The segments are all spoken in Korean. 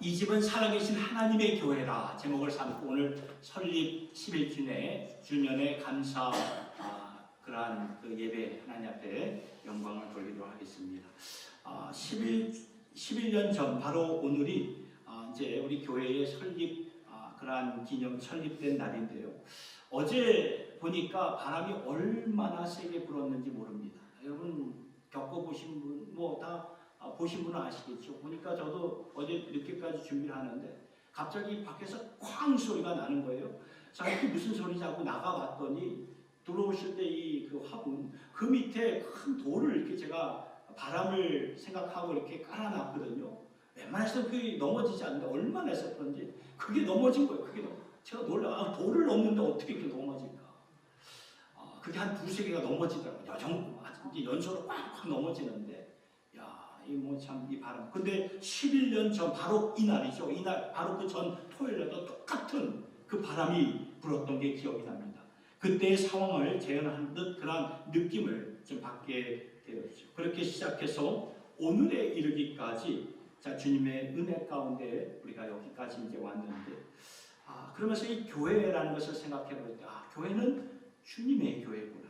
이 집은 살아계신 하나님의 교회라 제목을 삼고 오늘 설립 11주년에 감사 그러한 그 예배 하나님 앞에 영광을 돌리도록 하겠습니다. 11년 전 바로 오늘이 이제 우리 교회의 설립 그러한 기념 설립된 날인데요. 어제 보니까 바람이 얼마나 세게 불었는지 모릅니다. 여러분 겪어보신 분 다 보신 분은 아시겠죠. 보니까 저도 어제 늦게까지 준비를 하는데 갑자기 밖에서 쾅 소리가 나는 거예요. 자, 이게 무슨 소리지 하고 나가봤더니 들어오실 때 이 그 화분 그 밑에 큰 돌을 이렇게 제가 바람을 생각하고 이렇게 깔아놨거든요. 웬만해서는 그게 넘어지지 않는데 얼마나 해서 그런지 그게 넘어진 거예요. 제가 놀라 돌을 넘는데 어떻게 이렇게 넘어질까? 그게 한 두세 개가 넘어지더라고요. 이제 연소로 꽉꽉 넘어지는데 이 바람. 근데 11년 전 바로 이날이죠. 이날 바로 그 전 토요일에도 똑같은 그 바람이 불었던 게 기억이 납니다. 그때의 상황을 재현하는 듯 그런 느낌을 좀 받게 되었죠. 그렇게 시작해서 오늘에 이르기까지 주님의 은혜 가운데 우리가 여기까지 이제 왔는데 그러면서 이 교회라는 것을 생각해 볼 때 교회는 주님의 교회구나.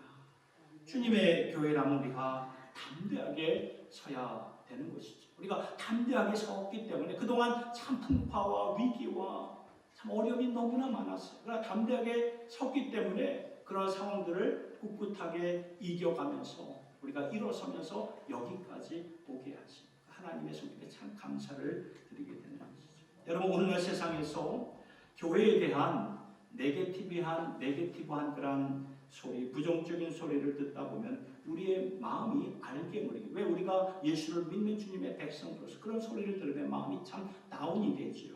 주님의 교회라면 우리가 담대하게 서야 되는 것이죠. 우리가 담대하게 섰기 때문에 그동안 참 풍파와 위기와 참 어려움이 너무나 많았어요. 그러나 담대하게 섰기 때문에 그런 상황들을 꿋꿋하게 이겨가면서 우리가 일어서면서 여기까지 오게 하신 하나님의 손길에 참 감사를 드리게 되는 것이죠. 여러분 오늘날 세상에서 교회에 대한 네게티브한 그런 소리, 부정적인 소리를 듣다 보면 우리의 마음이 알게 모르게 왜 우리가 예수를 믿는 주님의 백성으로서 그런 소리를 들으면 마음이 참 다운이 되지요.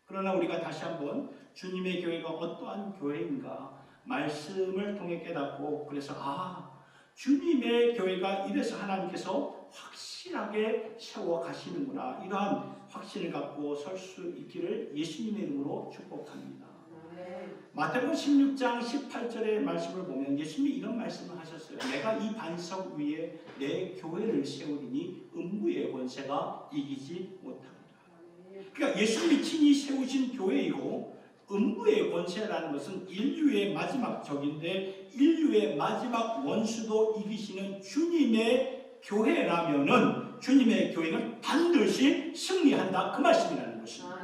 그러나 우리가 다시 한번 주님의 교회가 어떠한 교회인가 말씀을 통해 깨닫고 그래서 주님의 교회가 이래서 하나님께서 확실하게 세워 가시는구나 이러한 확신을 갖고 설 수 있기를 예수님의 이름으로 축복합니다. 마태복음 16장 18절의 말씀을 보면 예수님이 이런 말씀을 하셨어요. 내가 이 반석 위에 내 교회를 세우리니 음부의 권세가 이기지 못하리라. 그러니까 예수님이 친히 세우신 교회이고 음부의 권세라는 것은 인류의 마지막 적인데 인류의 마지막 원수도 이기시는 주님의 교회라면은 주님의 교회는 반드시 승리한다 그 말씀이라는 것입니다.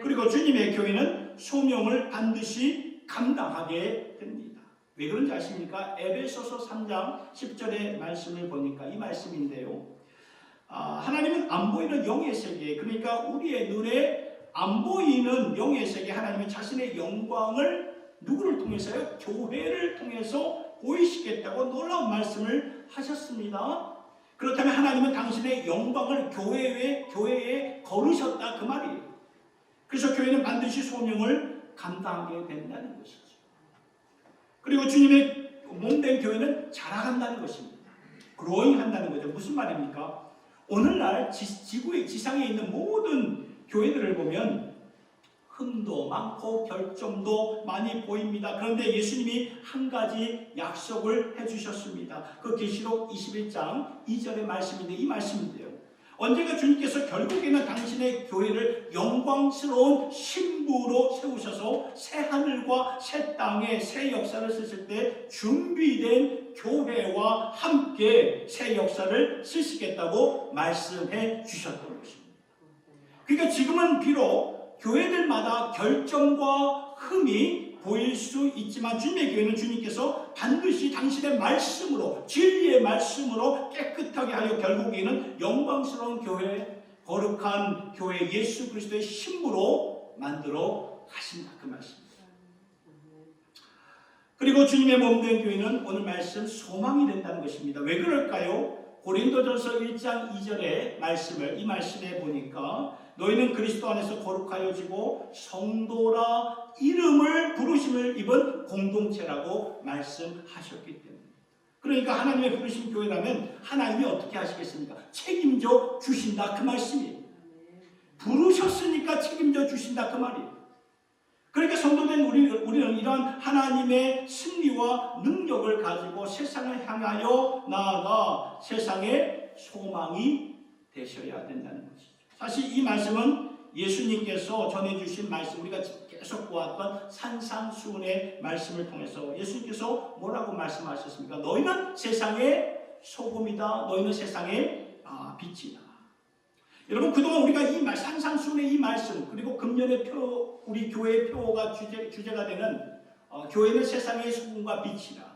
그리고 주님의 교회는 소명을 반드시 감당하게 됩니다. 왜 그런지 아십니까? 에베소서 3장 10절의 말씀을 보니까 이 말씀인데요. 하나님은 안 보이는 영의 세계, 그러니까 우리의 눈에 안 보이는 영의 세계, 하나님은 자신의 영광을 누구를 통해서요? 교회를 통해서 보이시겠다고 놀라운 말씀을 하셨습니다. 그렇다면 하나님은 당신의 영광을 교회에 거르셨다 그 말이에요. 그래서 교회는 반드시 소명을 감당하게 된다는 것이죠. 그리고 주님의 몸된 교회는 자라간다는 것입니다. 그로잉한다는 거죠. 무슨 말입니까? 오늘날 지상에 있는 모든 교회들을 보면 흠도 많고 결점도 많이 보입니다. 그런데 예수님이 한 가지 약속을 해주셨습니다. 그 계시록 21장 2절의 말씀인데 이 말씀인데요. 언젠가 주님께서 결국에는 당신의 교회를 영광스러운 신부로 세우셔서 새 하늘과 새 땅에 새 역사를 쓰실 때 준비된 교회와 함께 새 역사를 쓰시겠다고 말씀해 주셨던 것입니다. 그러니까 지금은 비록 교회들마다 결점과 흠이 보일 수 있지만 주님의 교회는 주님께서 반드시 당신의 말씀으로 진리의 말씀으로 깨끗하게 하여 결국에는 영광스러운 교회, 거룩한 교회 예수 그리스도의 신부로 만들어 가신다 그 말씀입니다. 그리고 주님의 몸된 교회는 오늘 말씀 소망이 된다는 것입니다. 왜 그럴까요? 고린도전서 1장 2절의 말씀을 이 말씀에 보니까 너희는 그리스도 안에서 거룩하여지고 성도라 이름을 부르심을 입은 공동체라고 말씀하셨기 때문에 그러니까 하나님의 부르신 교회라면 하나님이 어떻게 하시겠습니까? 책임져 주신다 그 말씀이에요. 부르셨으니까 책임져 주신다 그 말이에요. 그러니까 성도된 우리는 이러한 하나님의 승리와 능력을 가지고 세상을 향하여 나아가 세상의 소망이 되셔야 된다는 것이죠. 사실 이 말씀은 예수님께서 전해주신 말씀, 우리가 계속 보았던 산상수훈의 말씀을 통해서 예수님께서 뭐라고 말씀하셨습니까? 너희는 세상의 소금이다. 너희는 세상의 빛이다. 여러분, 그동안 우리가 이 산상수훈의 이 말씀, 그리고 금년의 표, 우리 교회의 표가 주제가 되는 교회는 세상의 소금과 빛이다.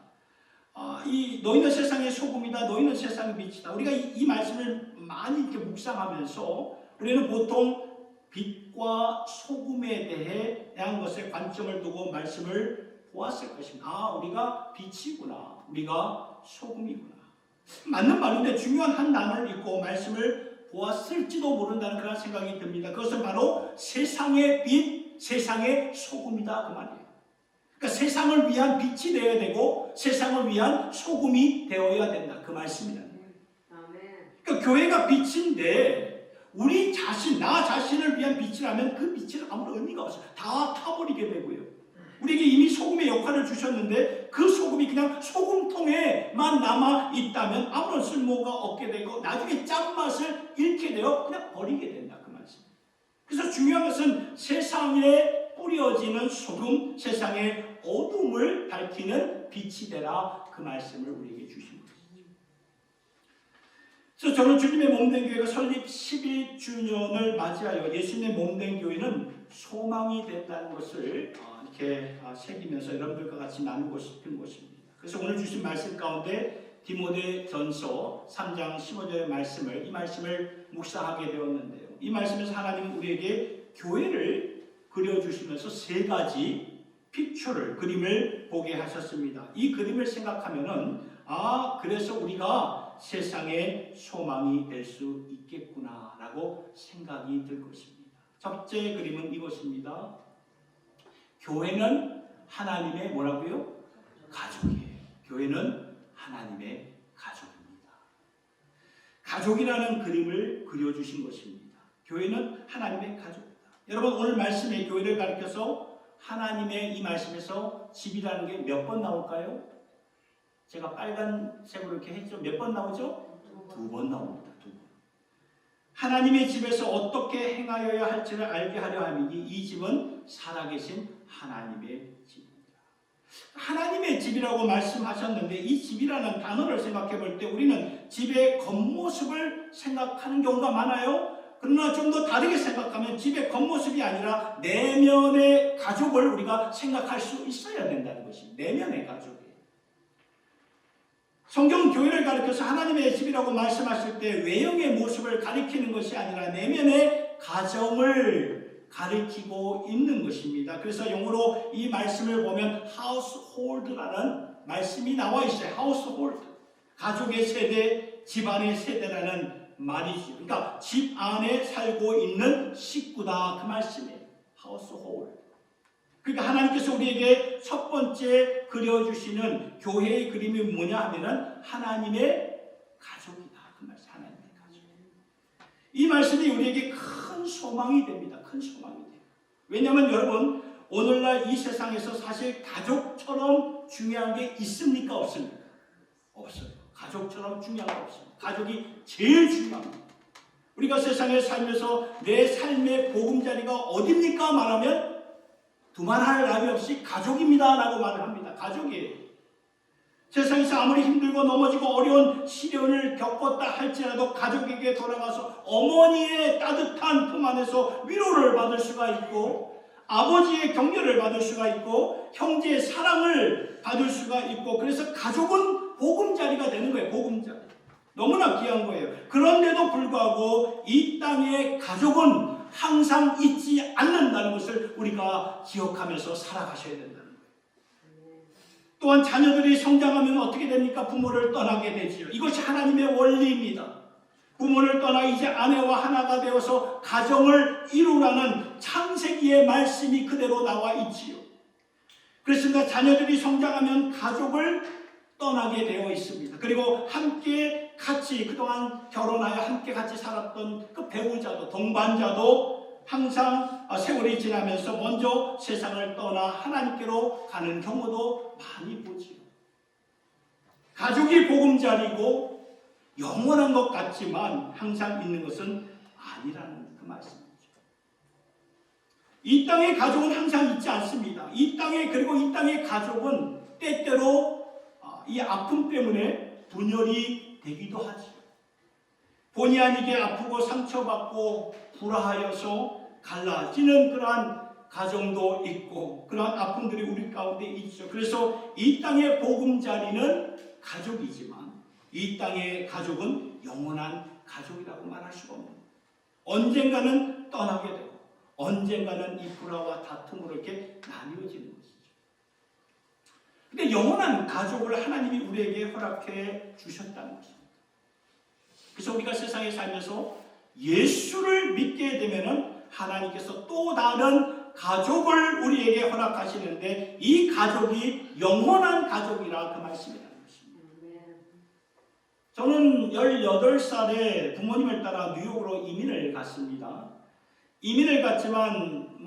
이 너희는 세상의 소금이다. 너희는 세상의 빛이다. 우리가 이 말씀을 많이 이렇게 묵상하면서 우리는 보통 빛과 소금에 대한 것에 관점을 두고 말씀을 보았을 것입니다. 우리가 빛이구나. 우리가 소금이구나. 맞는 말인데 중요한 한 단어를 읽고 말씀을 보았을지도 모른다는 그런 생각이 듭니다. 그것은 바로 세상의 빛, 세상의 소금이다 그 말이에요. 그러니까 세상을 위한 빛이 되어야 되고 세상을 위한 소금이 되어야 된다 그 말씀이다. 그러니까 교회가 빛인데 우리 자신, 나 자신을 위한 빛이라면 그 빛은 아무런 의미가 없어요. 다 타버리게 되고요. 우리에게 이미 소금의 역할을 주셨는데 그 소금이 그냥 소금통에만 남아 있다면 아무런 쓸모가 없게 되고 나중에 짠맛을 잃게 되어 그냥 버리게 된다 그 말씀. 그래서 중요한 것은 세상에 뿌려지는 소금, 세상의 어둠을 밝히는 빛이 되라 그 말씀을 우리에게 주신 것입니다. 그래서 저는 주님의 몸된 교회가 설립 11주년을 맞이하여 예수님의 몸된 교회는 소망이 된다는 것을 이렇게 새기면서 여러분들과 같이 나누고 싶은 것입니다. 그래서 오늘 주신 말씀 가운데 디모데전서 3장 15절의 말씀을 이 말씀을 묵상하게 되었는데요. 이 말씀에서 하나님은 우리에게 교회를 그려주시면서 세 가지 픽처를, 그림을 보게 하셨습니다. 이 그림을 생각하면은 그래서 우리가 세상의 소망이 될 수 있겠구나라고 생각이 들 것입니다. 첫째 그림은 이것입니다. 교회는 하나님의 뭐라고요? 가족이에요. 교회는 하나님의 가족입니다. 가족이라는 그림을 그려주신 것입니다. 교회는 하나님의 가족입니다. 여러분, 오늘 말씀에 교회를 가리켜서 하나님의 이 말씀에서 집이라는 게 몇 번 나올까요? 제가 빨간색으로 이렇게 했죠. 몇 번 나오죠? 2번 나옵니다. 2번. 하나님의 집에서 어떻게 행하여야 할지를 알게 하려 함이니 이 집은 살아계신 하나님의 집입니다. 하나님의 집이라고 말씀하셨는데 이 집이라는 단어를 생각해 볼 때 우리는 집의 겉모습을 생각하는 경우가 많아요. 그러나 좀 더 다르게 생각하면 집의 겉모습이 아니라 내면의 가족을 우리가 생각할 수 있어야 된다는 것입니다. 내면의 가족이에요. 성경은 교회를 가리켜서 하나님의 집이라고 말씀하실 때 외형의 모습을 가리키는 것이 아니라 내면의 가정을 가리키고 있는 것입니다. 그래서 영어로 이 말씀을 보면 household라는 말씀이 나와 있어요. household. 가족의 세대, 집안의 세대라는 말이죠. 그러니까 집 안에 살고 있는 식구다 그 말씀이에요. household. 그러니까 하나님께서 우리에게 첫 번째 그려주시는 교회의 그림이 뭐냐 하면은 하나님의 가족이다 그 말씀. 하나님의 가족. 이 말씀이 우리에게 큰 소망이 됩니다. 큰 소망이 돼요. 왜냐하면 여러분, 오늘날 이 세상에서 사실 가족처럼 중요한 게 있습니까? 없습니까? 없어요. 가족처럼 중요한 거 없습니다. 가족이 제일 중요합니다. 우리가 세상에 살면서 내 삶의 보금자리가 어딥니까? 말하면 두말할 나위 없이 가족입니다 라고 말을 합니다. 가족이에요. 세상에서 아무리 힘들고 넘어지고 어려운 시련을 겪었다 할지라도 가족에게 돌아가서 어머니의 따뜻한 품 안에서 위로를 받을 수가 있고 아버지의 격려를 받을 수가 있고 형제의 사랑을 받을 수가 있고 그래서 가족은 보금자리가 되는 거예요. 보금자리. 너무나 귀한 거예요. 그런데도 불구하고 이 땅의 가족은 항상 잊지 않는다는 것을 우리가 기억하면서 살아가셔야 된다는 거예요. 또한 자녀들이 성장하면 어떻게 됩니까? 부모를 떠나게 되지요. 이것이 하나님의 원리입니다. 부모를 떠나 이제 아내와 하나가 되어서 가정을 이루라는 창세기의 말씀이 그대로 나와 있지요. 그렇습니다. 자녀들이 성장하면 가족을 떠나게 되어 있습니다. 그리고 함께 같이 그동안 결혼하여 함께 같이 살았던 그 배우자도 동반자도 항상 세월이 지나면서 먼저 세상을 떠나 하나님께로 가는 경우도 많이 보지요. 가족이 보금자리고 영원한 것 같지만 항상 있는 것은 아니라는 그 말씀이죠. 이 땅의 가족은 항상 있지 않습니다. 그리고 이 땅의 가족은 때때로 이 아픔 때문에 분열이 되기도 하죠. 본의 아니게 아프고 상처받고 불화하여서 갈라지는 그러한 가정도 있고 그러한 아픔들이 우리 가운데 있죠. 그래서 이 땅의 보금자리는 가족이지만 이 땅의 가족은 영원한 가족이라고 말할 수가 없는 거예요. 언젠가는 떠나게 되고 언젠가는 이 불화와 다툼으로 이렇게 나뉘어지는 것이죠. 근데 영원한 가족을 하나님이 우리에게 허락해 주셨다는 것입니다. 그래서 우리가 세상에 살면서 예수를 믿게 되면은 하나님께서 또 다른 가족을 우리에게 허락하시는데 이 가족이 영원한 가족이라 그 말씀이라는 것입니다. 저는 18살에 부모님을 따라 뉴욕으로 이민을 갔습니다. 이민을 갔지만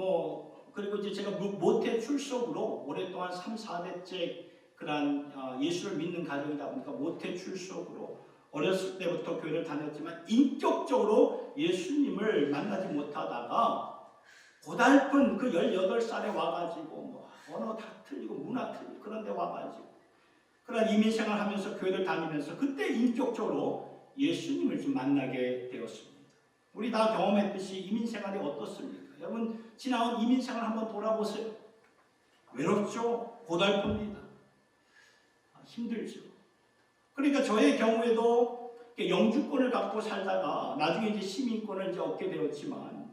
그리고 이제 제가 모태 출속으로 오랫동안 3, 4대째 그런 예수를 믿는 가정이다 보니까 모태 출속으로 어렸을 때부터 교회를 다녔지만 인격적으로 예수님을 만나지 못하다가 고달픈 그 18살에 와가지고 언어 다 틀리고 문화 틀리고 그런 데 와가지고 그런 이민생활 하면서 교회를 다니면서 그때 인격적으로 예수님을 좀 만나게 되었습니다. 우리 다 경험했듯이 이민생활이 어떻습니까? 여러분 지나온 이민생활 한번 돌아보세요. 외롭죠? 고달픕니다. 힘들죠. 그러니까 저의 경우에도 영주권을 갖고 살다가 나중에 이제 시민권을 이제 얻게 되었지만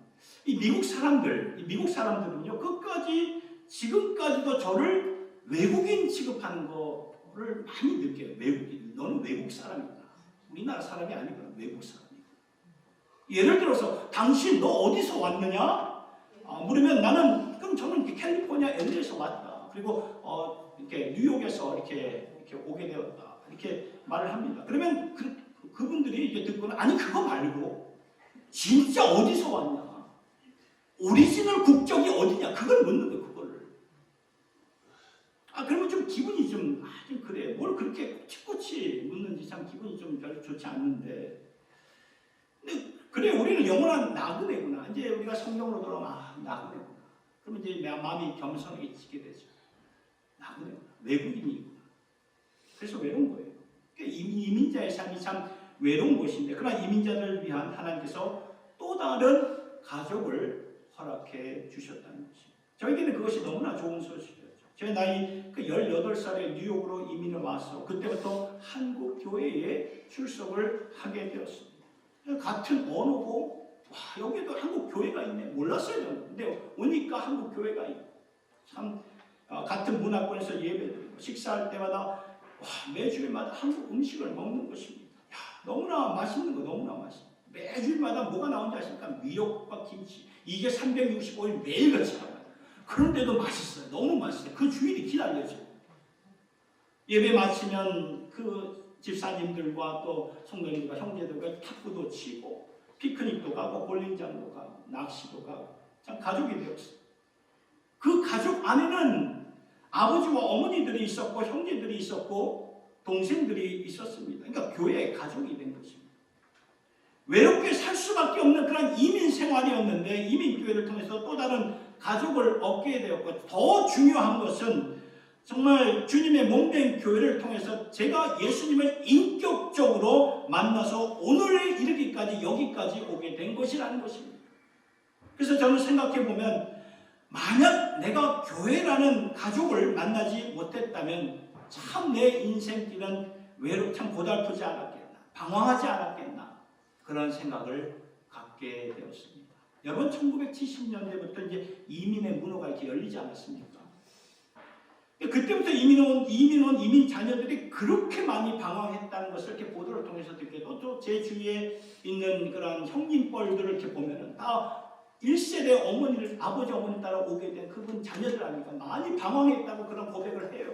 이 미국 사람들은요 끝까지 지금까지도 저를 외국인 취급하는 거를 많이 느껴요. 외국인, 너는 외국 사람이다. 우리나라 사람이 아니구나, 외국 사람이다. 예를 들어서 당신 너 어디서 왔느냐? 물으면 그럼 저는 캘리포니아 LA에서 왔다. 그리고 이렇게 뉴욕에서 이렇게 오게 되었다. 이렇게 말을 합니다. 그러면 그분들이 이제 듣고는 아니 그거 말고 진짜 어디서 왔냐? 오리지널 국적이 어디냐? 그걸 묻는 거예요. 그거를. 그러면 좀 기분이 좀 그래. 뭘 그렇게 꼬치꼬치 묻는지 참 기분이 좀 별로 좋지 않는데. 근데 그래 우리는 영원한 나그네구나. 이제 우리가 성경으로 돌아오면 나그네구나. 그러면 이제 내 마음이 겸손하게 지게 되죠. 나그네구나. 외국인이구나. 그래서 외로운 거예요. 이민자의 삶이 참 외로운 것인데 그러나 이민자들을 위한 하나님께서 또 다른 가족을 허락해 주셨다는 것입니다. 저에게는 그것이 너무나 좋은 소식이었죠. 제 나이 18살에 뉴욕으로 이민을 와서 그때부터 한국 교회에 출석을 하게 되었습니다. 같은 언어고 여기도 한국 교회가 있네. 몰랐어요. 근데 오니까 한국 교회가 있고 참 같은 문화권에서 예배드리고 식사할 때마다 매주일마다 한국 음식을 먹는 것입니다. 너무나 맛있는 거 너무나 맛있어요. 매주일마다 뭐가 나오는지 아십니까? 미역과 김치. 이게 365일 매일같이 나와요. 그런데도 맛있어요. 너무 맛있어요. 그 주일이 기다려져요. 예배 마치면 그 집사님들과 또 성도님과 형제들과 탁구도 치고 피크닉도 가고 볼링장도 가고 낚시도 가고 참 가족이 되었어요. 그 가족 안에는 아버지와 어머니들이 있었고 형제들이 있었고 동생들이 있었습니다. 그러니까 교회의 가족이 된 것입니다. 외롭게 살 수밖에 없는 그런 이민 생활이었는데 이민교회를 통해서 또 다른 가족을 얻게 되었고 더 중요한 것은 정말 주님의 몸된 교회를 통해서 제가 예수님을 인격적으로 만나서 오늘에 이르기까지 여기까지 오게 된 것이라는 것입니다. 그래서 저는 생각해보면 만약 내가 교회라는 가족을 만나지 못했다면 참 내 인생길은 참 고달프지 않았겠나, 방황하지 않았겠나 그런 생각을 갖게 되었습니다. 여러분 1970년대부터 이제 이민의 문호가 이렇게 열리지 않았습니까? 그때부터 이민 자녀들이 그렇게 많이 방황했다는 것을 이렇게 보도를 통해서 듣게 되고 또 제 주위에 있는 그런 형님뻘들을 이렇게 보면은 다 1세대 아버지 어머니 따라 오게 된 그분 자녀들 아니까 많이 방황했다고 그런 고백을 해요.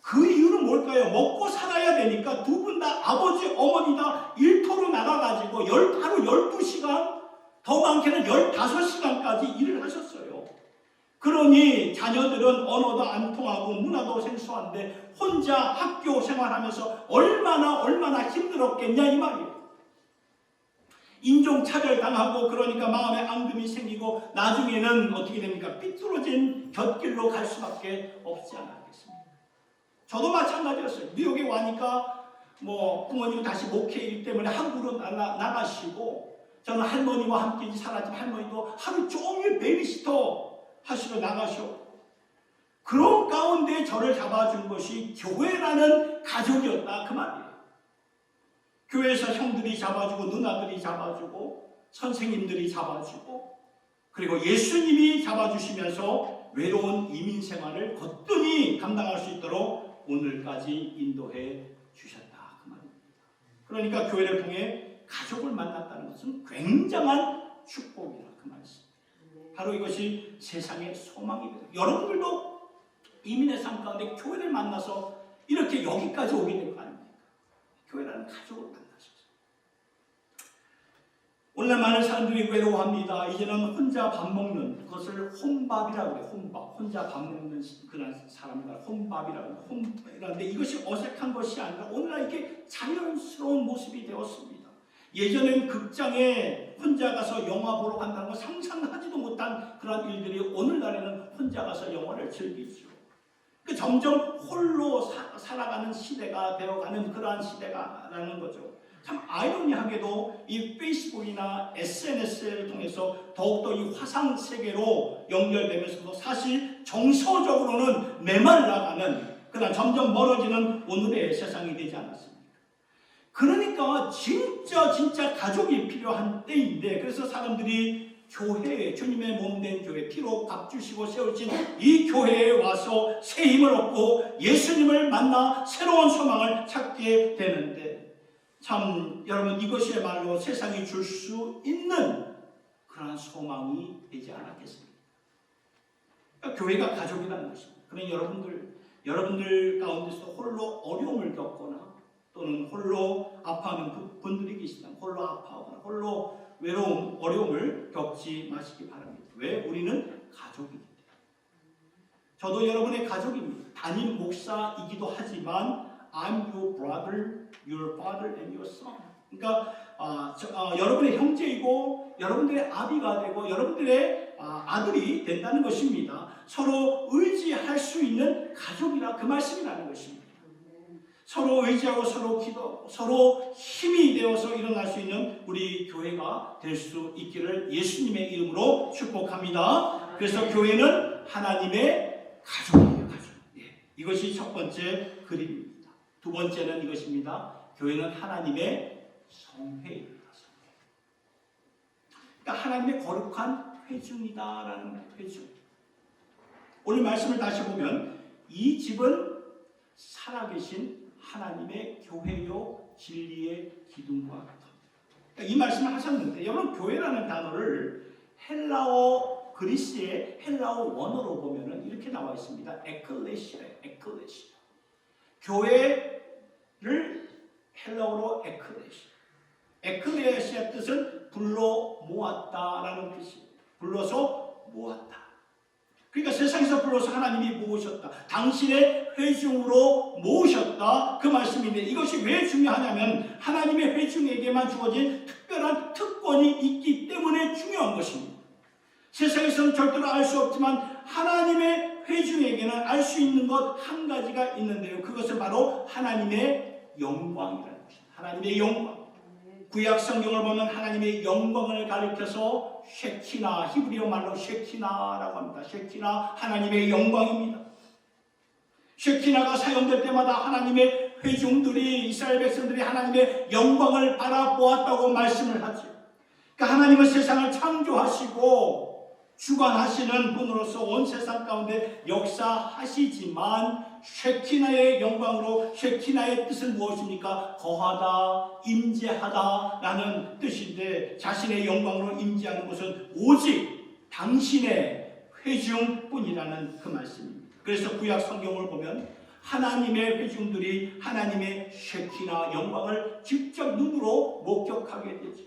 그 이유는 뭘까요? 먹고 살아야 되니까 두 분 다 아버지 어머니 다 일터로 나가가지고 하루 12시간 더 많게는 15시간까지 일을 하셨어요. 그러니 자녀들은 언어도 안 통하고 문화도 생소한데 혼자 학교 생활하면서 얼마나 힘들었겠냐 이 말이에요. 인종차별 당하고 그러니까 마음에 앙금이 생기고 나중에는 어떻게 됩니까? 삐뚤어진 곁길로 갈 수밖에 없지 않았겠습니까? 저도 마찬가지였어요. 뉴욕에 와니까 부모님 다시 목회이기 때문에 한국으로 나가시고 저는 할머니와 함께 살았지만 할머니도 하루 종일 베이비시터 하시러 나가셨고 그런 가운데 저를 잡아준 것이 교회라는 가족이었다 그 말이에요. 교회에서 형들이 잡아주고 누나들이 잡아주고 선생님들이 잡아주고 그리고 예수님이 잡아주시면서 외로운 이민 생활을 거뜬히 감당할 수 있도록 오늘까지 인도해 주셨다 그 말입니다. 그러니까 교회를 통해 가족을 만났다는 것은 굉장한 축복이라 그 말씀입니다. 바로 이것이 세상의 소망이 되고 여러분들도 이민의 삶 가운데 교회를 만나서 이렇게 여기까지 오게 된 거 아닙니까? 교회라는 가족을 만나셔서 오늘 많은 사람들이 외로워합니다. 이제는 혼자 밥 먹는 그것을 혼밥이라고 해요. 혼밥. 혼자 밥 먹는 그런 사람들 혼밥이라고 해요. 그런데 이것이 어색한 것이 아니라 오늘날 이렇게 자연스러운 모습이 되었습니다. 예전엔 극장에 혼자 가서 영화 보러 간다는 거 상상하지도 못한 그런 일들이 오늘날에는 혼자 가서 영화를 즐기죠. 점점 홀로 살아가는 시대가 되어가는 그러한 시대가라는 거죠. 참 아이러니하게도 이 페이스북이나 SNS를 통해서 더욱더 이 화상 세계로 연결되면서도 사실 정서적으로는 메말라가는 그러나 점점 멀어지는 오늘의 세상이 되지 않았습니까? 그러니까 진짜 가족이 필요한 때인데 그래서 사람들이 교회에 주님의 몸된 교회 피로 값 주시고 세우신 이 교회에 와서 새 힘을 얻고 예수님을 만나 새로운 소망을 찾게 되는데 참 여러분 이것이야말로 세상이 줄 수 있는 그러한 소망이 되지 않았겠습니까? 그러니까 교회가 가족이라는 것입니다. 그러나 여러분들 가운데서 홀로 어려움을 겪거나 또는 홀로 아파하는 분들이 계시다면 홀로 아파하거나 홀로 외로움, 어려움을 겪지 마시기 바랍니다. 왜? 우리는 가족이기 때문에. 저도 여러분의 가족입니다. 담임 목사이기도 하지만 I'm your brother, your father and your son. 그러니까 여러분의 형제이고 여러분들의 아비가 되고 여러분들의 아들이 된다는 것입니다. 서로 의지할 수 있는 가족이라 그 말씀이라는 것입니다. 서로 의지하고 서로 기도하고 서로 힘이 되어서 일어날 수 있는 우리 교회가 될 수 있기를 예수님의 이름으로 축복합니다. 그래서 교회는 하나님의 가족이에요. 가족. 이것이 첫 번째 그림입니다. 두 번째는 이것입니다. 교회는 하나님의 성회입니다. 그러니까 하나님의 거룩한 회중이다라는 회중. 오늘 말씀을 다시 보면 이 집은 살아계신 하나님의 교회요 진리의 기둥과 같다. 그러니까 이 말씀을 하셨는데 여러분 교회라는 단어를 헬라어 그리스의 헬라어 원어로 보면은 이렇게 나와 있습니다. 에클레시아예요. 에클레시아. 교회를 헬라어로 에클레시아. 에클레시아 뜻은 불러 모았다라는 뜻이에요. 불러서 모았다. 그러니까 세상에서 불러서 하나님이 모으셨다. 당신의 회중으로 모으셨다. 그 말씀인데 이것이 왜 중요하냐면 하나님의 회중에게만 주어진 특별한 특권이 있기 때문에 중요한 것입니다. 세상에서는 절대로 알 수 없지만 하나님의 회중에게는 알 수 있는 것 한 가지가 있는데요. 그것은 바로 하나님의 영광이라는 것입니다. 하나님의 영광. 구약 성경을 보면 하나님의 영광을 가리켜서 쉐키나, 히브리어 말로 쉐키나라고 합니다. 쉐키나, 하나님의 영광입니다. 쉐키나가 사용될 때마다 하나님의 회중들이, 이스라엘 백성들이 하나님의 영광을 바라보았다고 말씀을 하죠. 그러니까 하나님은 세상을 창조하시고 주관하시는 분으로서 온 세상 가운데 역사하시지만 쉐키나의 영광으로, 쉐키나의 뜻은 무엇입니까? 거하다, 임재하다 라는 뜻인데 자신의 영광으로 임재하는 것은 오직 당신의 회중뿐이라는 그 말씀입니다. 그래서 구약 성경을 보면 하나님의 회중들이 하나님의 쉐키나 영광을 직접 눈으로 목격하게 되죠.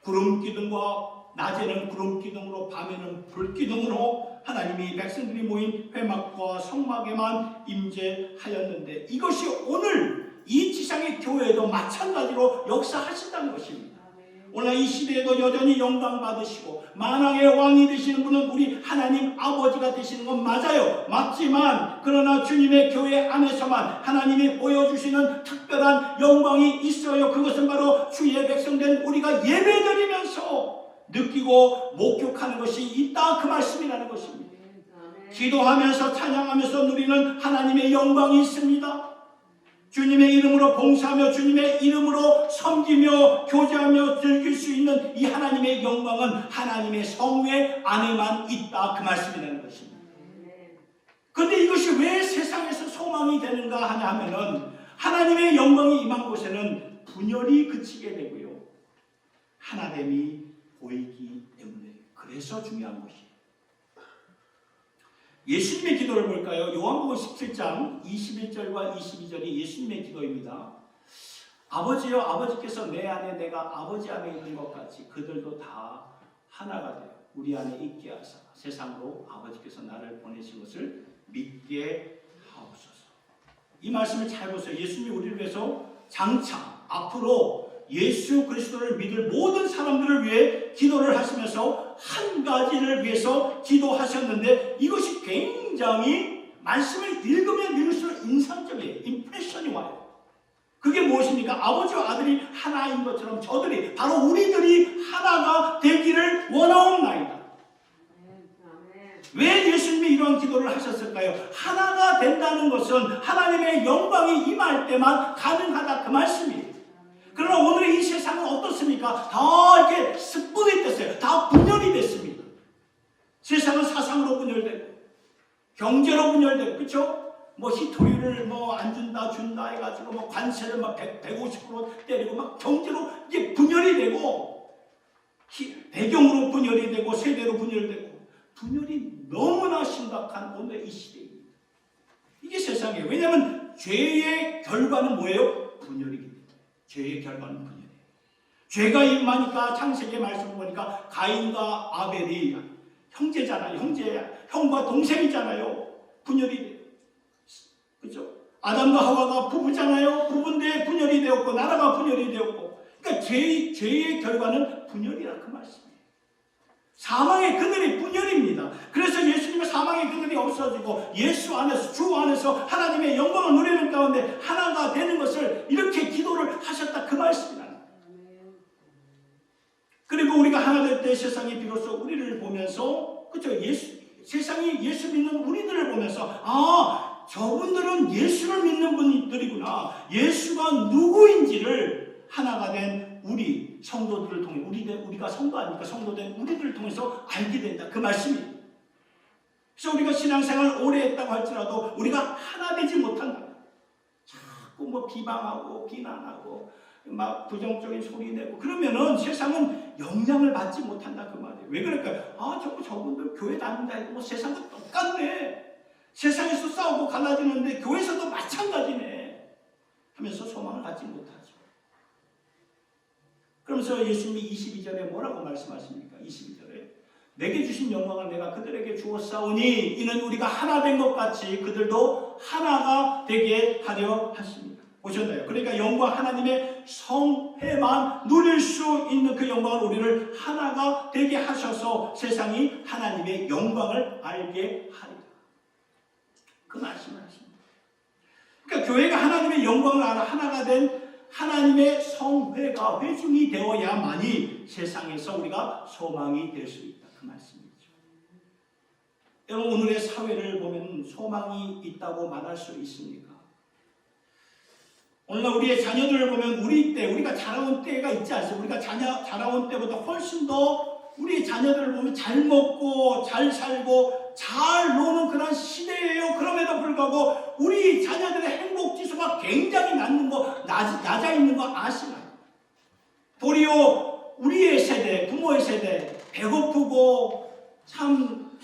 구름 기둥과 낮에는 구름 기둥으로 밤에는 불 기둥으로 하나님이 백성들이 모인 회막과 성막에만 임재하였는데 이것이 오늘 이 지상의 교회에도 마찬가지로 역사하신다는 것입니다. 오늘 이 시대에도 여전히 영광 받으시고 만왕의 왕이 되시는 분은 우리 하나님 아버지가 되시는 건 맞아요. 맞지만 그러나 주님의 교회 안에서만 하나님이 보여주시는 특별한 영광이 있어요. 그것은 바로 주의 백성된 우리가 예배드리면서 느끼고 목격하는 것이 있다, 그 말씀이라는 것입니다. 기도하면서 찬양하면서 누리는 하나님의 영광이 있습니다. 주님의 이름으로 봉사하며 주님의 이름으로 섬기며 교제하며 즐길 수 있는 이 하나님의 영광은 하나님의 성회 안에만 있다, 그 말씀이라는 것입니다. 그런데 이것이 왜 세상에서 소망이 되는가 하냐 하면은 하나님의 영광이 임한 곳에는 분열이 그치게 되고요, 하나됨이 보이기 때문에, 그래서 중요한 것이에요. 예수님의 기도를 볼까요? 요한복음 17장 21절과 22절이 예수님의 기도입니다. 아버지여, 아버지께서 내 안에 내가 아버지 안에 있는 것 같이 그들도 다 하나가 되어 우리 안에 있게 하사 세상으로 아버지께서 나를 보내신 것을 믿게 하옵소서. 이 말씀을 잘 보세요. 예수님이 우리를 위해서 장차 앞으로 예수 그리스도를 믿을 모든 사람들을 위해 기도를 하시면서 한 가지를 위해서 기도하셨는데, 이것이 굉장히 말씀을 읽으면 읽을수록 인상적이에요. 임프레션이 와요. 그게 무엇입니까? 아버지와 아들이 하나인 것처럼 저들이, 바로 우리들이 하나가 되기를 원하옵나이다. 왜 예수님이 이런 기도를 하셨을까요? 하나가 된다는 것은 하나님의 영광이 임할 때만 가능하다, 그 말씀이에요. 그러나 오늘의 이 세상은 어떻습니까? 다 이렇게 스플릿 됐어요. 다 분열이 됐습니다. 세상은 사상으로 분열되고 경제로 분열되고, 그렇죠? 뭐 히토리를 뭐 안 준다 준다 해가지고 뭐 관세를 막 150% 때리고 막 경제로 이게 분열이 되고, 배경으로 분열이 되고 세대로 분열되고, 분열이 너무나 심각한 오늘 이 시대입니다. 이게 세상이에요. 왜냐하면 죄의 결과는 뭐예요? 분열이기 때문에. 죄의 결과는 분열이에요. 죄가 임하니까 창세기 말씀 보니까 가인과 아벨이 형제잖아요. 형과 동생이잖아요. 분열이 돼요. 그렇죠? 아담과 하와가 부부잖아요. 부부인데 분열이 되었고 나라가 분열이 되었고, 그러니까 죄의 결과는 분열이라, 그 말씀이에요. 사망의 그늘이 분열입니다. 그래서 예수님의 사망의 그늘이 없어지고 예수 안에서, 주 안에서 하나님의 영광을 누리는 가운데 하나가 되는 것을 이렇게 기도를 하셨다, 그 말씀이다. 그리고 우리가 하나 될 때 세상이 비로소 우리를 보면서, 그렇죠? 세상이 예수 믿는 우리들을 보면서, 아, 저분들은 예수를 믿는 분들이구나, 예수가 누구인지를 하나가 된 우리 성도들을 통해, 우리가 성도 아닙니까? 성도된 우리들을 통해서 알게 된다, 그 말씀이에요. 그래서 우리가 신앙생활을 오래 했다고 할지라도 우리가 하나 되지 못한다. 자꾸 뭐 비방하고 비난하고 막 부정적인 소리 내고 그러면은 세상은 영향을 받지 못한다, 그 말이에요. 왜 그럴까요? 아, 저분들 교회 다닌다 해도 뭐 세상은 똑같네, 세상에서 싸우고 갈라지는데 교회에서도 마찬가지네 하면서 소망을 갖지 못하죠. 그러면서 예수님이 22절에 뭐라고 말씀하십니까? 22절에 내게 주신 영광을 내가 그들에게 주었사오니 이는 우리가 하나 된 것 같이 그들도 하나가 되게 하려 하십니다. 보셨나요? 그러니까 영광, 하나님의 성회만 누릴 수 있는 그 영광을 우리를 하나가 되게 하셔서 세상이 하나님의 영광을 알게 하리라, 그 말씀을 하십니다. 그러니까 교회가 하나님의 영광을 알아 하나가 된 하나님의 성회가 회중이 되어야만이 세상에서 우리가 소망이 될 수 있다, 그 말씀이죠. 여러분, 오늘의 사회를 보면 소망이 있다고 말할 수 있습니까? 오늘날 우리의 자녀들을 보면 우리가 자라온 때가 있지 않습니까? 우리가 자라온 때보다 훨씬 더 우리 자녀들을 보면 잘 먹고 잘 살고 잘 노는 그런 시대예요. 그럼에도 불구하고 우리 자녀들의 행복지수가 굉장히 낮아 있는 거 아시나요? 도리어 우리의 세대, 부모의 세대, 배고프고 참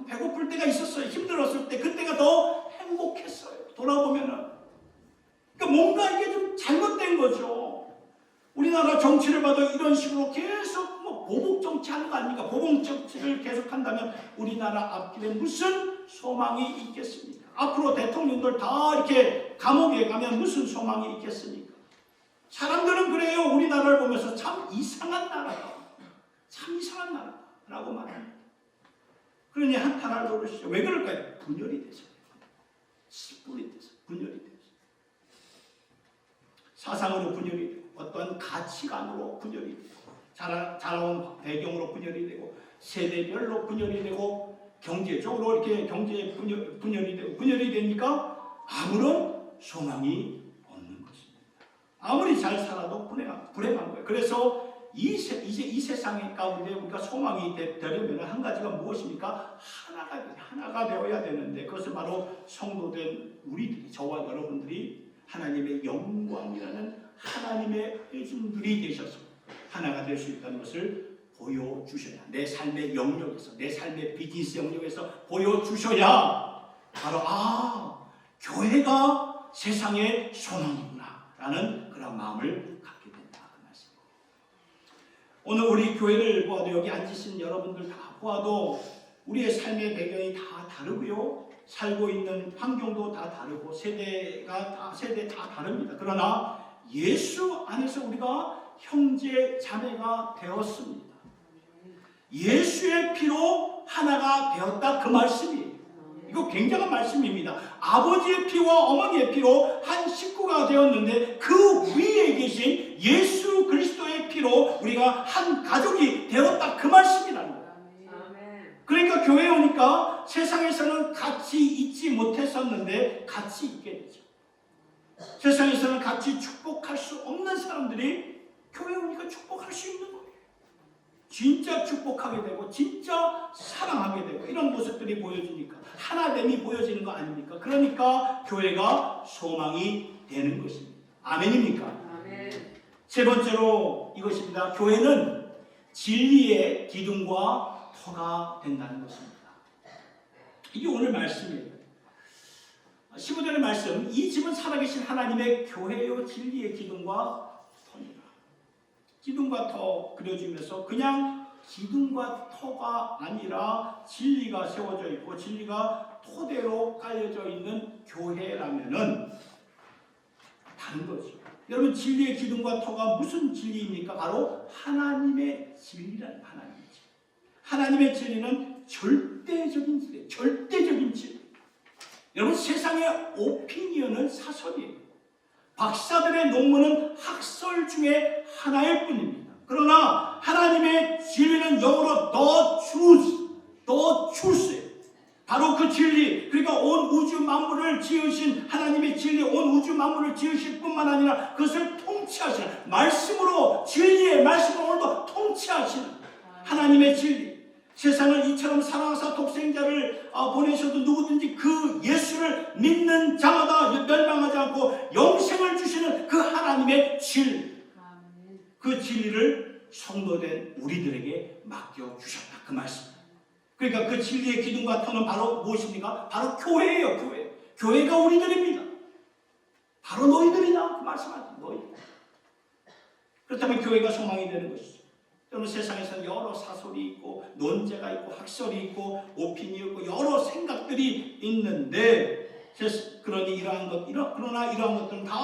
배고플 때가 있었어요. 힘들었을 때 그때가 더 행복했어요. 돌아보면은. 그러니까 뭔가 이게 좀 잘못된 거죠. 우리나라 정치를 봐도 이런 식으로 계속 보복 정치하는 거 아닙니까? 보복 정치를 계속한다면 우리나라 앞길에 무슨 소망이 있겠습니까? 앞으로 대통령들 다 이렇게 감옥에 가면 무슨 소망이 있겠습니까? 사람들은 그래요. 우리나라를 보면서 참 이상한 나라다. 참 이상한 나라라고 말합니다. 그러니 한탄할 노릇이죠. 왜 그럴까요? 분열이 돼서. 스플릿 돼서. 분열이 돼서. 사상으로 분열이 되고 어떤 가치관으로 분열이 되고 자라온 배경으로 분열이 되고 세대별로 분열이 되고 경제적으로 이렇게 경제 분열이 되고 분열이 되니까 아무런 소망이 없는 것입니다. 아무리 잘 살아도 불행한 거예요. 그래서 이제 이 세상 가운데 우리가 소망이 되려면 한 가지가 무엇입니까? 하나가 되어야 되는데 그것은 바로 성도된 우리들이 저와 여러분들이 하나님의 영광이라는 하나님의 의중들이 되셔서 하나가 될 수 있다는 것을 보여주셔야, 내 삶의 영역에서, 내 삶의 비즈니스 영역에서 보여주셔야 바로 교회가 세상의 소망이구나 라는 그런 마음을 갖게 된다 그 말씀입니다. 오늘 우리 교회를 보아도 여기 앉으신 여러분들 다 보아도 우리의 삶의 배경이 다 다르고요, 살고 있는 환경도 다 다르고 세대 다 다릅니다. 그러나 예수 안에서 우리가 형제 자매가 되었습니다. 예수의 피로 하나가 되었다 그 말씀이에요. 이거 굉장한 말씀입니다. 아버지의 피와 어머니의 피로 한 식구가 되었는데 그 위에 계신 예수 그리스도의 피로 우리가 한 가족이 되었다 그 말씀이라는 거예요. 그러니까 교회에 오니까 세상에서는 같이 있지 못했었는데 같이 있게 되죠. 세상에서는 같이 축복할 수 없는 사람들이 교회에 오니까 축복할 수 있는 거예요. 진짜 축복하게 되고 진짜 사랑하게 되고 이런 모습들이 보여지니까 하나됨이 보여지는 거 아닙니까? 그러니까 교회가 소망이 되는 것입니다. 아멘입니까? 아멘. 세 번째로 이것입니다. 교회는 진리의 기둥과 터가 된다는 것입니다. 이게 오늘 말씀이에요. 15절의 말씀, 이 집은 살아계신 하나님의 교회요 진리의 기둥과 터니라. 기둥과 터 그려주면서 그냥 기둥과 터가 아니라 진리가 세워져 있고 진리가 토대로 깔려져 있는 교회라면은 다른 거죠. 여러분, 진리의 기둥과 터가 무슨 진리입니까? 바로 하나님의 진리라는 하나님의 진리. 하나님의 진리는 절대적인 진리, 절대적인 진리. 여러분, 세상의 오피니언은 사설이에요. 박사들의 논문은 학설 중에 하나일 뿐입니다. 그러나 하나님의 진리는 영어로 the truth예요. 바로 그 진리, 그러니까 온 우주 만물을 지으신 하나님의 진리, 온 우주 만물을 지으실 뿐만 아니라 그것을 통치하시는 말씀으로, 진리의 말씀으로 오늘도 통치하시는 하나님의 진리. 세상을 이처럼 사랑하사 독생자를 보내셔도 누구든지 그 예수를 믿는 자마다 멸망하지 않고 영생을 주시는 그 하나님의 진리, 그 진리를 성도된 우리들에게 맡겨주셨다 그 말씀. 그러니까 그 진리의 기둥과 터는 바로 무엇입니까? 바로 교회예요. 교회가 우리들입니다. 바로 너희들이다 그 말씀하죠. 너희. 그렇다면 교회가 소망이 되는 것이죠. 여러분, 세상에서는 여러 사설이 있고 논제가 있고 학설이 있고 오핀이 있고 여러 생각들이 있는데 그러나 이러한 것들은 다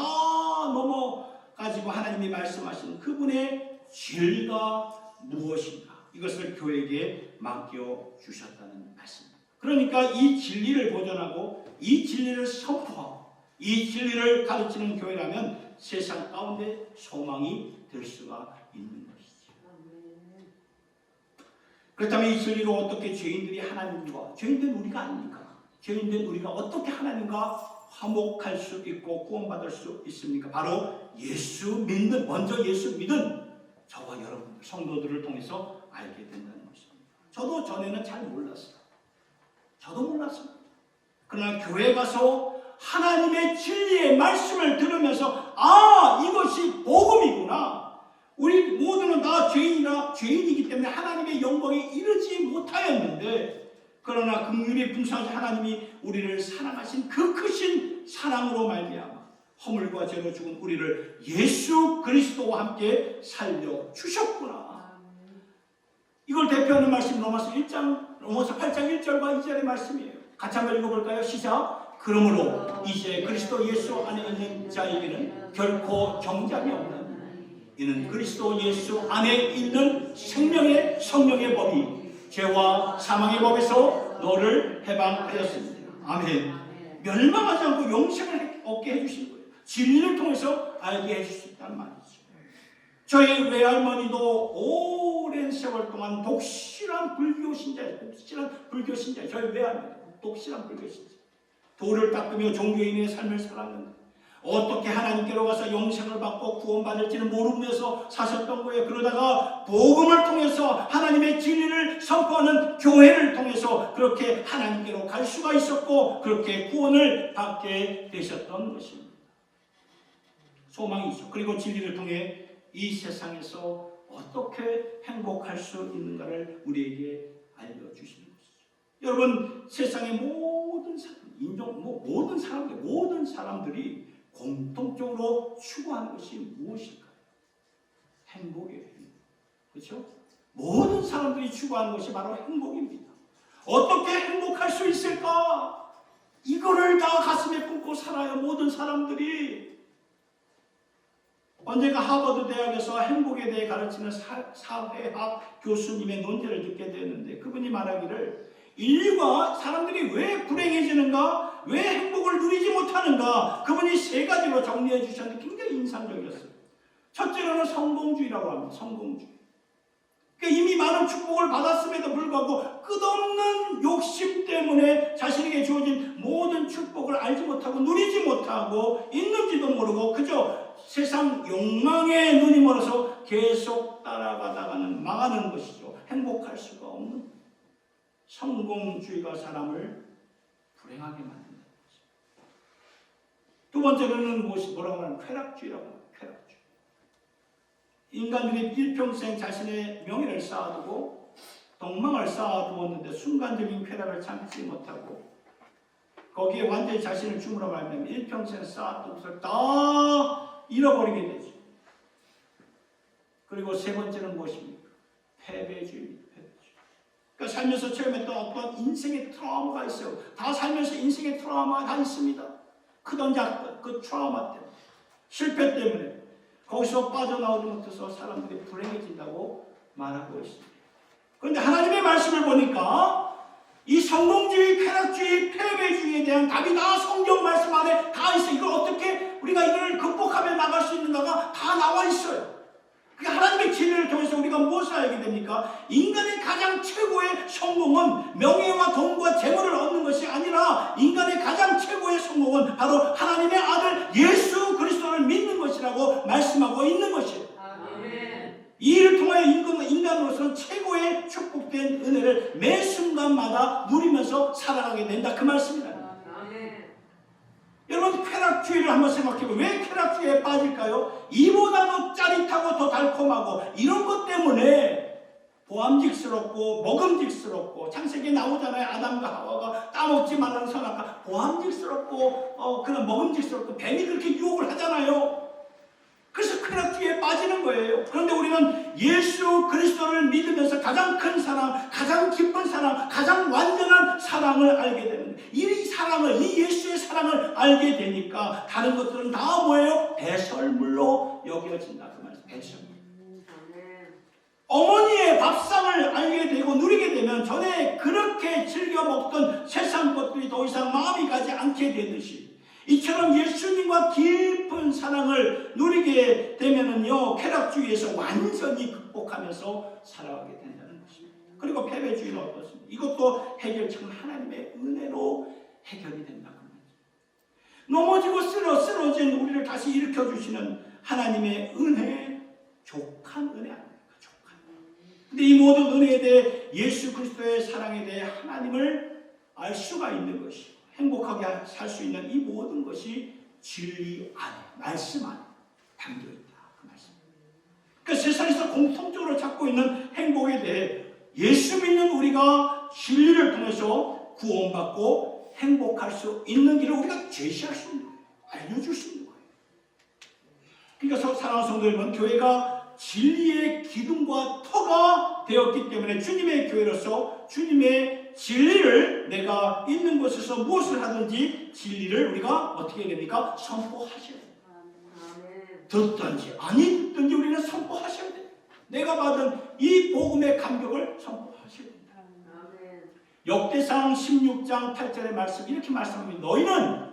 넘어가지고 하나님이 말씀하신 그분의 진리가 무엇인가, 이것을 교회에게 맡겨주셨다는 말씀입니다. 그러니까 이 진리를 보존하고 이 진리를 선포하고 이 진리를 가르치는 교회라면 세상 가운데 소망이 될 수가 있는 것입니다. 그렇다면 이 진리로 어떻게 죄인들이 하나님과, 죄인된 우리가 아닙니까? 죄인된 우리가 어떻게 하나님과 화목할 수 있고 구원받을 수 있습니까? 바로 먼저 예수 믿은 저와 여러분 성도들을 통해서 알게 된다는 것입니다. 저도 전에는 잘 몰랐어요. 저도 몰랐습니다. 그러나 교회 가서 하나님의 진리의 말씀을 들으면서 이것이 복음이구나. 우리 모두는 다 죄인이기 때문에 하나님의 영광에 이르지 못하였는데, 그러나 긍휼이 풍성하신 하나님이 우리를 사랑하신 그 크신 사랑으로 말미암아 허물과 죄로 죽은 우리를 예수 그리스도와 함께 살려주셨구나. 이걸 대표하는 말씀 로마서 8장 1절과 2절의 말씀이에요. 같이 한번 읽어볼까요? 시작. 그러므로 이제 그리스도 예수 안에 있는 자에게는 결코 정잠이 없는, 이는 그리스도 예수 안에 있는 생명의 성령의 법이 죄와 사망의 법에서 너를 해방하였습니다. 아멘. 멸망하지 않고 영생을 얻게 해주신 거예요. 진리를 통해서 알게 해줄 수 있다는 말이죠. 저희 외할머니도 오랜 세월 동안 독실한 불교 신자예요. 저희 외할머니 독실한 불교 신자. 돌을 닦으며 종교인의 삶을 살았는데 어떻게 하나님께로 가서 영생을 받고 구원받을지는 모르면서 사셨던 거예요. 그러다가 복음을 통해서 하나님의 진리를 선포하는 교회를 통해서 그렇게 하나님께로 갈 수가 있었고 그렇게 구원을 받게 되셨던 것입니다. 소망이죠. 그리고 진리를 통해 이 세상에서 어떻게 행복할 수 있는가를 우리에게 알려주시는 것이죠. 여러분, 세상의 모든 사람, 모든 사람들이 공통적으로 추구하는 것이 무엇일까요? 행복이에요. 그렇죠? 모든 사람들이 추구하는 것이 바로 행복입니다. 어떻게 행복할 수 있을까? 이거를 다 가슴에 품고 살아요. 모든 사람들이. 언젠가 하버드 대학에서 행복에 대해 가르치는 사회학 교수님의 논제를 듣게 되었는데 그분이 말하기를 인류가 사람들이 왜 불행해지는가? 왜 행복을 누리지 못하는가? 그분이 세 가지로 정리해 주셨는데 굉장히 인상적이었어요. 첫째로는 성공주의라고 합니다. 성공주의. 그러니까 이미 많은 축복을 받았음에도 불구하고 끝없는 욕심 때문에 자신에게 주어진 모든 축복을 알지 못하고 누리지 못하고 있는지도 모르고 그저 세상 욕망에 눈이 멀어서 계속 따라가다가는 망하는 것이죠. 행복할 수가 없는 성공주의가 사람을 불행하게 만든다. 두 번째로는 뭐라고 하냐면 쾌락주의라고 합니다. 쾌락주의. 인간들이 일평생 자신의 명예를 쌓아두고 덕망을 쌓아두었는데 순간적인 쾌락을 참지 못하고 거기에 완전히 자신을 주므로 말하면 일평생 쌓아둔 것을 다 잃어버리게 되죠. 그리고 세 번째는 무엇입니까? 패배주의입니다. 그러니까 살면서 체험했던 어떤 인생의 트라우마가 있어요. 다 살면서 인생의 트라우마가 다 있습니다. 크던 작던 그 트라우마 때문에, 실패 때문에 거기서 빠져나오지 못해서 사람들이 불행해진다고 말하고 있습니다. 그런데 하나님의 말씀을 보니까 이 성공주의, 쾌락주의, 패배주의에 대한 답이 다 성경 말씀 안에 다 있어요. 이걸 어떻게 우리가 이걸 극복하며 나갈 수 있는가가 다 나와 있어요. 하나님의 진리를 통해서 우리가 무엇을 알게 됩니까? 인간의 가장 최고의 성공은 명예와 돈과 재물을 얻는 것이 아니라 인간의 가장 최고의 성공은 바로 하나님의 아들 예수 그리스도를 믿는 것이라고 말씀하고 있는 것이에요. 이 일을 통해 인간으로서는 최고의 축복된 은혜를 매 순간마다 누리면서 살아가게 된다. 그 말씀이다. 여러분, 쾌락주의를 한번 생각해보면 왜 쾌락주의에 빠질까요? 이보다도 짜릿하고 더 달콤하고 이런 것 때문에 보암직스럽고 먹음직스럽고 창세기에 나오잖아요. 아담과 하와가 따먹지 말라는 선악과 보암직스럽고 그런 먹음직스럽고 뱀이 그렇게 유혹을 하잖아요. 그래서 쾌락주의에 빠지는 거예요. 그런데 우리는 예수 그리스도를 믿으면서 가장 큰 사랑, 가장 기쁜 사랑, 가장 완전한 사랑을 알게 되는 거예요. 이 사랑을, 이 예수의 사랑을 알게 되니까 다른 것들은 다 뭐예요? 배설물로 여겨진다. 그 말이에요. 배설물. 어머니의 밥상을 알게 되고 누리게 되면 전에 그렇게 즐겨 먹던 세상 것들이 더 이상 마음이 가지 않게 되듯이 이처럼 예수님과 깊은 사랑을 누리게 되면은요, 쾌락주의에서 완전히 극복하면서 살아가게 된다는 것입니다. 그리고 패배주의는 어떻습니까? 이것도 해결책은 하나님의 은혜로 해결이 된다는 거죠. 넘어지고 쓰러진 우리를 다시 일으켜주시는 하나님의 은혜, 족한 은혜 아닙니까? 족한 은혜. 근데 이 모든 은혜에 대해 예수 그리스도의 사랑에 대해 하나님을 알 수가 있는 것이고 행복하게 살 수 있는 이 모든 것이 진리 안에, 말씀 안에 담겨있다. 그 말씀입니다. 그러니까 세상에서 공통적으로 찾고 있는 행복에 대해 예수 믿는 우리가 진리를 통해서 구원받고 행복할 수 있는 길을 우리가 제시할 수 있는 거예요. 알려줄 수 있는 거예요. 그러니까 사랑하는 성도 여러분, 교회가 진리의 기둥과 터가 되었기 때문에 주님의 교회로서 주님의 진리를 내가 있는 곳에서 무엇을 하든지 진리를 우리가 어떻게 해야 됩니까? 선포하셔야 됩니다. 듣든지 아니 듣든지 우리는 선포하셔야 돼요. 내가 받은 이 복음의 감격을 선포하셔야 됩니다. 역대상 16장 8절의 말씀 이렇게 말씀합니다. 너희는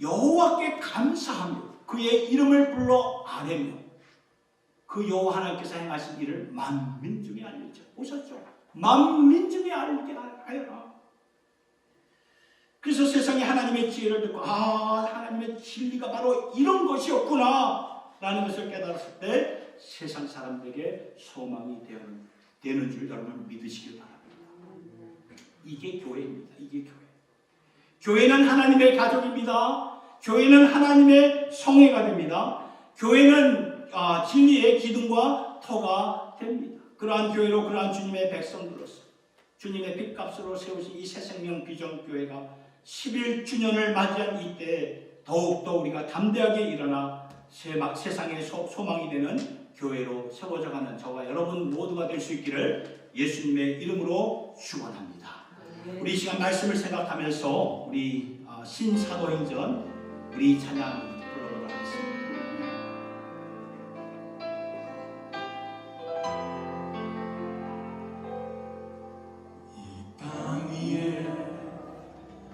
여호와께 감사하며 그의 이름을 불러 아뢰며 그 여호와 하나님께서 행하신 일을 만민 중에 알리자. 보셨죠? 만민 중에 알리게 하여라. 그래서 세상에 하나님의 지혜를 듣고 하나님의 진리가 바로 이런 것이었구나 라는 것을 깨달았을 때 세상 사람들에게 소망이 되는 줄 여러분 믿으시길 바랍니다. 이게 교회입니다. 이게 교회. 교회는 하나님의 가족입니다. 교회는 하나님의 성회가 됩니다. 교회는 진리의 기둥과 터가 됩니다. 그러한 교회로 그러한 주님의 백성들로서 주님의 핏값으로 세우신 이 새생명 비전교회가 11주년을 맞이한 이때 더욱더 우리가 담대하게 일어나 세상의 소망이 되는 교회로 세워져가는 저와 여러분 모두가 될 수 있기를 예수님의 이름으로 축원합니다. 우리 이 시간 말씀을 생각하면서 우리 신사도행전 우리 찬양 부르도록 하겠습니다. 이 땅 위에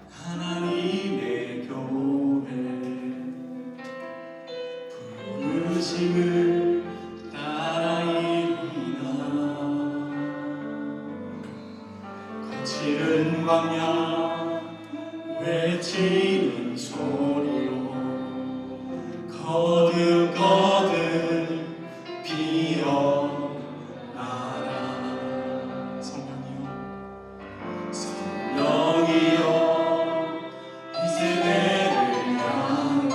하나님의 교회 부르심을 따라 이루나 거칠은 광야 외치는 소리로 거듭거듭 피어나라. 성령이여 이 세대를 향해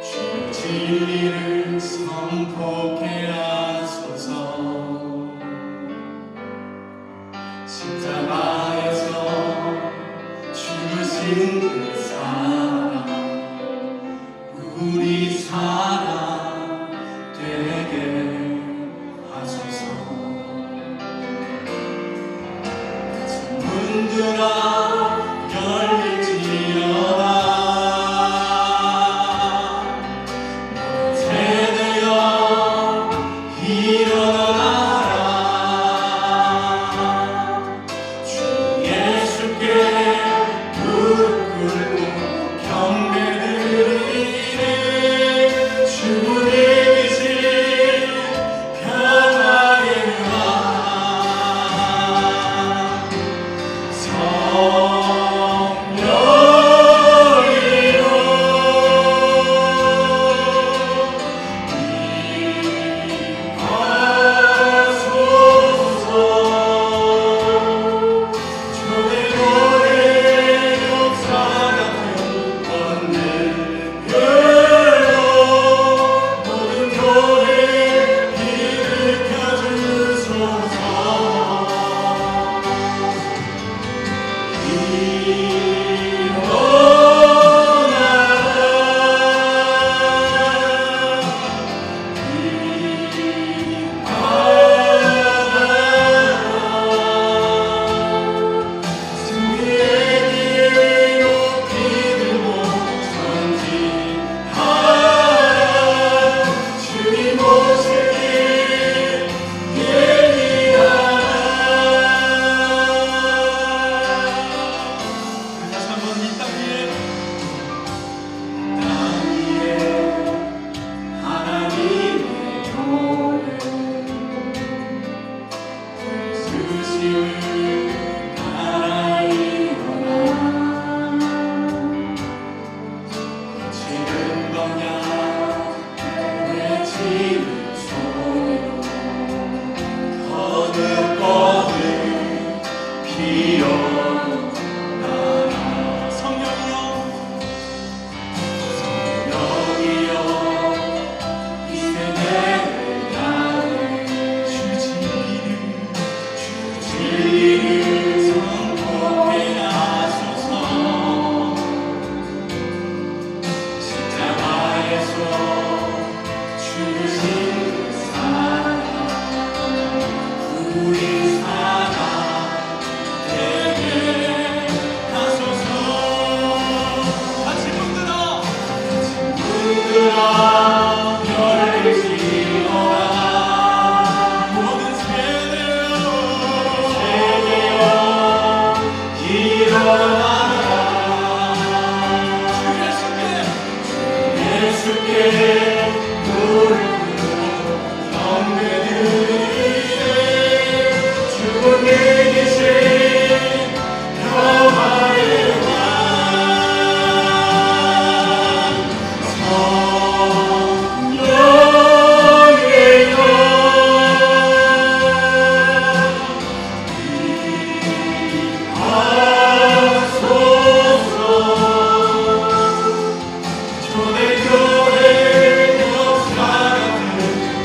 주의 진리를 선포케 하소서. 십자가에서 죽으신 그 사랑 우리 사랑 되게 하소서. 문들아 열릴지어다. 모든 세대여 일어나라. 주 예수께 무릎 꿇고 경배 드리는 주님이신 평화의 진리 우리 사랑 되게 하소서. 같이 문들아 열리시어라. 모든 세대여 일어나라. 주 예수께 무릎 꿇고 경배드리세. 주는 이기신 평화의 왕 성령의 영 하소서. 초대교회 역사 같은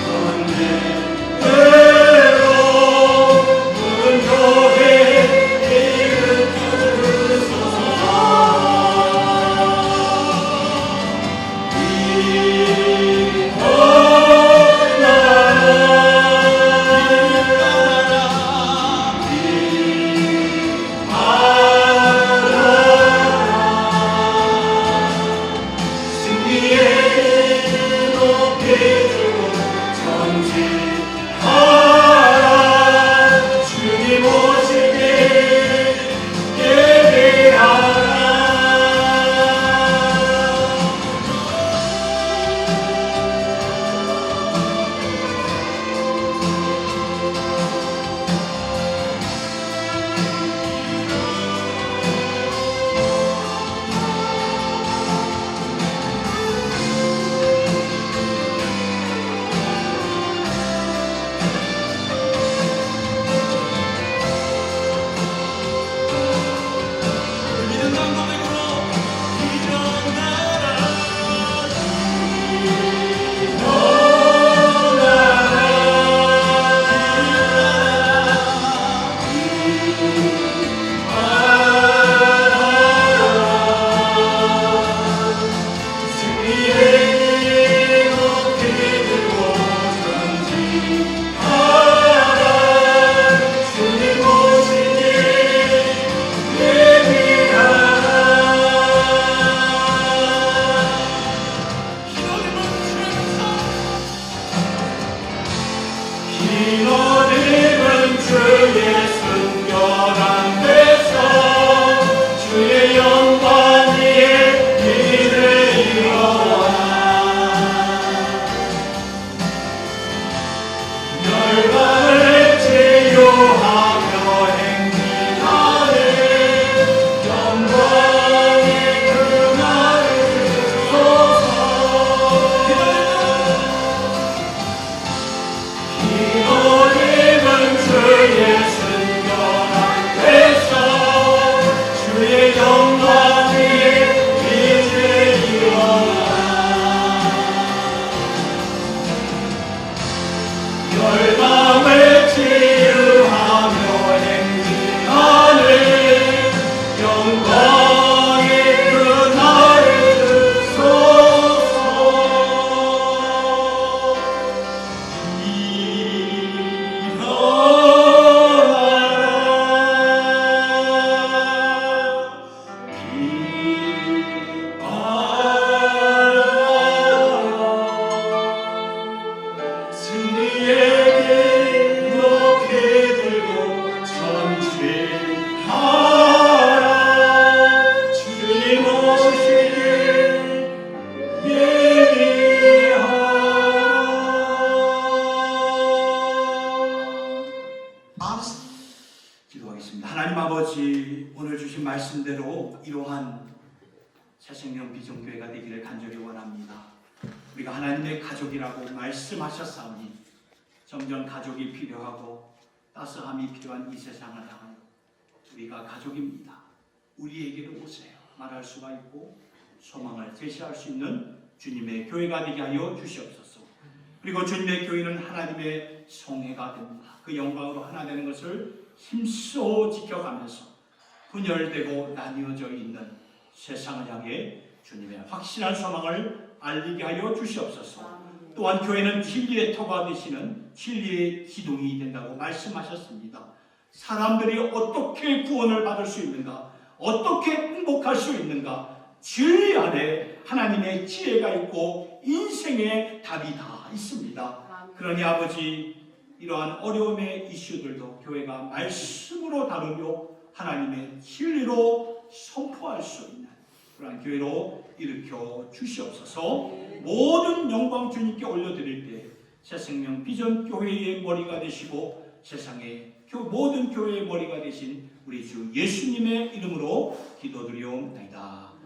건대로 문교회 일으켜 주소서. 승리의 높이 주고 전진하라. 주님 오시길 예비하라. 믿음 강고백으로 일어나라. 승리의 높이 들고 전진하라. 주님 오시길 예비하라. 흰 옷 입은 주의 순결한 배서 주의 영광 위에 이를 이어와. 열방을 치유하며 행진하는 영광의 그날을 주소서. 흰 옷 입은 주의 순결한 배서 주의 영광 위에 이제 일어나. 열방을 치유하며 행진하는 영광의 그날을 주소서. 승리의 길 높이 들고 전진하라. 주님 오시길 예비하라. 기도하겠습니다. 하나님 아버지, 오늘 주신 말씀대로 이러한 새생명 비전교회가 되기를 간절히 원합니다. 우리가 하나님의 가족이라고 말씀하셨사오니 점점 가족이 필요하고 따스함이 필요한 이 세상을 향하여 우리가 가족입니다. 우리에게로 오세요. 말할 수가 있고 소망을 제시할 수 있는 주님의 교회가 되게 하여 주시옵소서. 그리고 주님의 교회는 하나님의 성회가 됩니다. 그 영광으로 하나 되는 것을 힘써 지켜가면서 분열되고 나뉘어져 있는 세상을 향해 주님의 확실한 소망을 알리게 하여 주시옵소서. 또한 교회는 진리의 터가 되시는 진리의 기둥이 된다고 말씀하셨습니다. 사람들이 어떻게 구원을 받을 수 있는가, 어떻게 행복할 수 있는가, 진리 안에 하나님의 지혜가 있고 인생의 답이 다 있습니다. 그러니 아버지, 이러한 어려움의 이슈들도 교회가 말씀으로 다루며 하나님의 진리로 선포할 수 있는 그러한 교회로 일으켜 주시옵소서. 모든 영광 주님께 올려드릴 때 새생명 비전 교회의 머리가 되시고 세상의 모든 교회의 머리가 되신 우리 주 예수님의 이름으로 기도드리옵나이다.